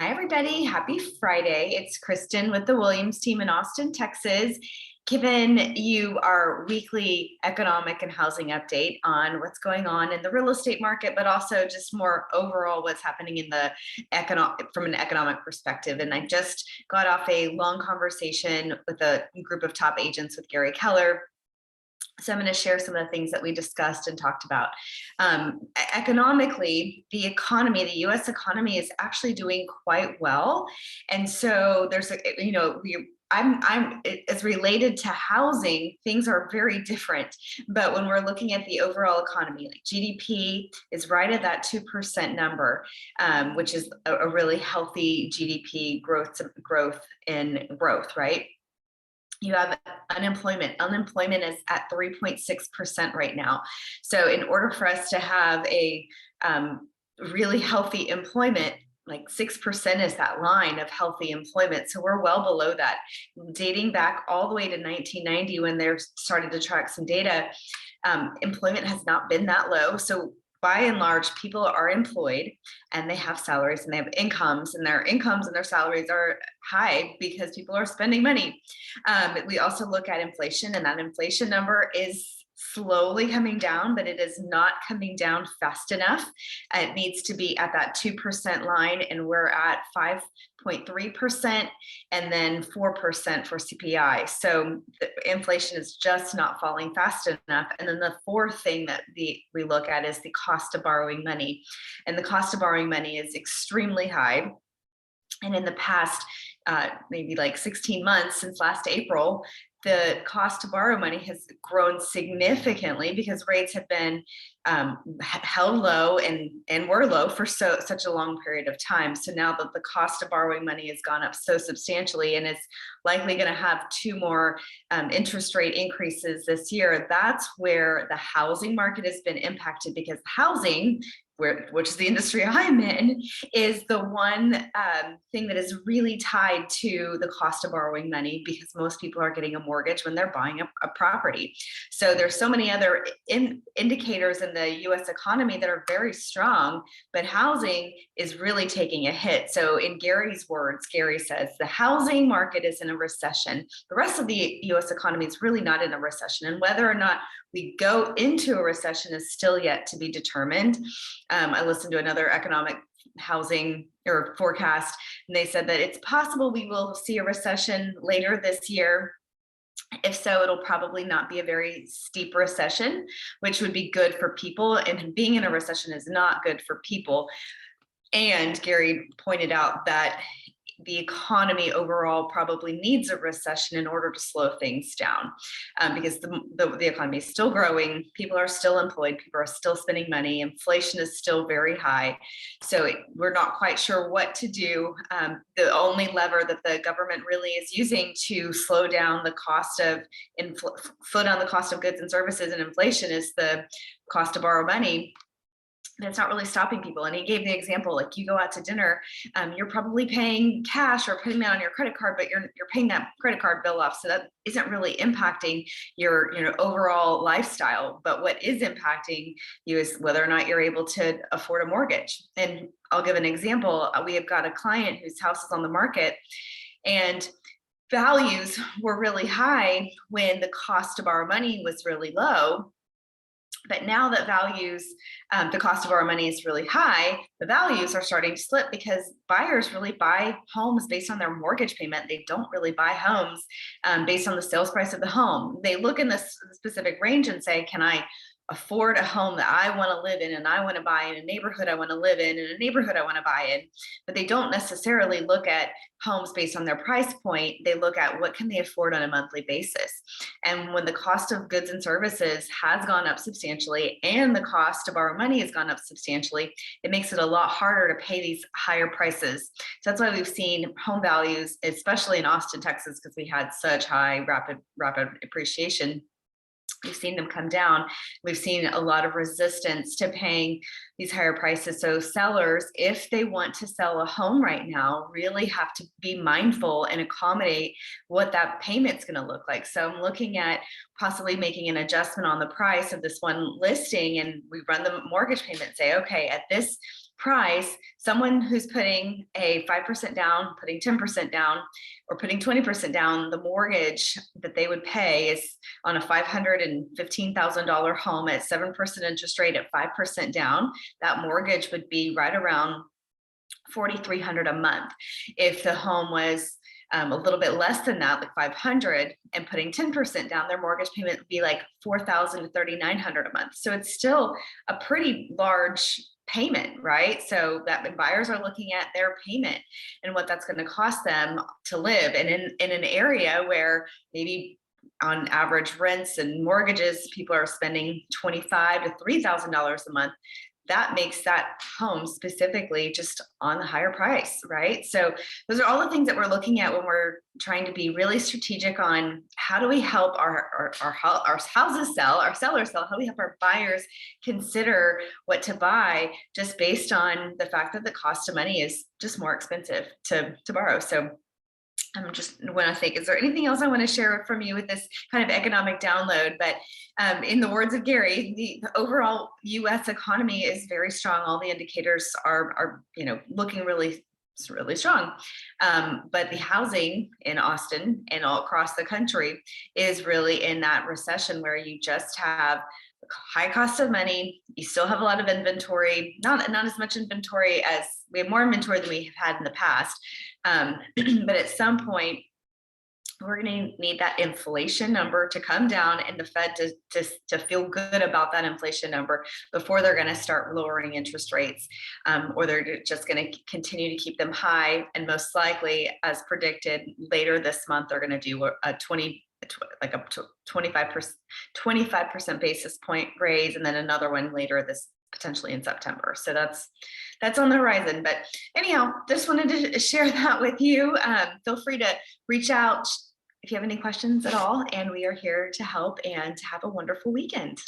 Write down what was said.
Hi, everybody. Happy Friday. It's Kristen with the Williams team in Austin, Texas, giving you our weekly economic and housing update on what's going on in the real estate market, but also just more overall what's happening in the economic from an economic perspective. And I just got off a long conversation with a group of top agents with Gary Keller. So I'm going to share some of the things that we discussed and talked about. Economically, the U.S. economy is actually doing quite well, and so there's a, it's related to housing. Things are very different, but when we're looking at the overall economy, like GDP is right at that 2% number, which is a really healthy GDP growth, right? You have unemployment. Unemployment is at 3.6% right now. So in order for us to have a really healthy employment, like 6% is that line of healthy employment. So we're well below that. Dating back all the way to 1990 when they're started to track some data, employment has not been that low. So by and large, people are employed and they have salaries and they have incomes, and their incomes and their salaries are high because people are spending money. We also look at inflation, and that inflation number is slowly coming down, but it is not coming down fast enough. It needs to be at that 2% line, and we're at 5.3% and then 4% for CPI. So the inflation is just not falling fast enough. And then the fourth thing that we look at is the cost of borrowing money. And the cost of borrowing money is extremely high. And in the past, maybe like 16 months since last April, the cost to borrow money has grown significantly because rates have been held low and were low for such a long period of time. So now that the cost of borrowing money has gone up so substantially and is likely going to have two more interest rate increases this year, that's where the housing market has been impacted, because housing, which is the industry I'm in, is the one thing that is really tied to the cost of borrowing money, because most people are getting a mortgage when they're buying a property. So there's so many other indicators in the US economy that are very strong, but housing is really taking a hit. So in Gary's words, Gary says the housing market is in a recession. The rest of the US economy is really not in a recession, and whether or not we go into a recession is still yet to be determined. I listened to another economic housing or forecast, and they said that it's possible we will see a recession later this year. If so, it'll probably not be a very steep recession, which would be good for people. And being in a recession is not good for people. And Gary pointed out that the economy overall probably needs a recession in order to slow things down, because the economy is still growing, people are still employed, people are still spending money, inflation is still very high. So we're not quite sure what to do. The only lever that the government really is using to slow down the cost of slow down the cost of goods and services and inflation is the cost to borrow money. That's not really stopping people. And he gave the example, like you go out to dinner, you're probably paying cash or putting that on your credit card, but you're paying that credit card bill off. So that isn't really impacting your overall lifestyle. But what is impacting you is whether or not you're able to afford a mortgage. And I'll give an example. We have got a client whose house is on the market, and values were really high when the cost to borrow money was really low. But now that the cost of our money is really high, the values are starting to slip because buyers really buy homes based on their mortgage payment. They don't really buy homes based on the sales price of the home. They look in this specific range and say, can I afford a home that I want to live in, and I want to buy in a neighborhood I want to live in a neighborhood I want to buy in. But they don't necessarily look at homes based on their price point. They look at what can they afford on a monthly basis. And when the cost of goods and services has gone up substantially and the cost to borrow money has gone up substantially, it makes it a lot harder to pay these higher prices. So that's why we've seen home values, especially in Austin, Texas, because we had such high rapid appreciation. We've seen them come down. We've seen a lot of resistance to paying these higher prices. So sellers, if they want to sell a home right now, really have to be mindful and accommodate what that payment's going to look like. So I'm looking at possibly making an adjustment on the price of this one listing, and we run the mortgage payment, say, okay, at this price, someone who's putting a 5% down, putting 10% down, or putting 20% down, the mortgage that they would pay is on a $515,000 home at 7% interest rate at 5% down. That mortgage would be right around $4,300 a month. If the home was a little bit less than that, like 500, and putting 10% down, their mortgage payment would be like $4,000 to $3,900 a month. So it's still a pretty large payment, right? So that when buyers are looking at their payment and what that's going to cost them to live, and in an area where maybe on average rents and mortgages, people are spending $25,000 to $3,000 a month, that makes that home specifically just on the higher price, right? So those are all the things that we're looking at when we're trying to be really strategic on how do we help our houses sell, our sellers sell, how do we help our buyers consider what to buy just based on the fact that the cost of money is just more expensive to borrow. So I'm just want to think, is there anything else I want to share from you with this kind of economic download? But in the words of Gary, the overall U.S. economy is very strong. All the indicators are looking really strong. But the housing in Austin and all across the country is really in that recession where you just have high cost of money. You still have a lot of inventory, not as much inventory as we have more inventory than we have had in the past. But at some point, we're going to need that inflation number to come down and the Fed to feel good about that inflation number before they're going to start lowering interest rates, or they're just going to continue to keep them high. And most likely, as predicted, later this month, they're going to do a 25% basis point raise, and then another one later this potentially in September. So that's on the horizon. But anyhow, just wanted to share that with you. Feel free to reach out if you have any questions at all, and we are here to help, and to have a wonderful weekend.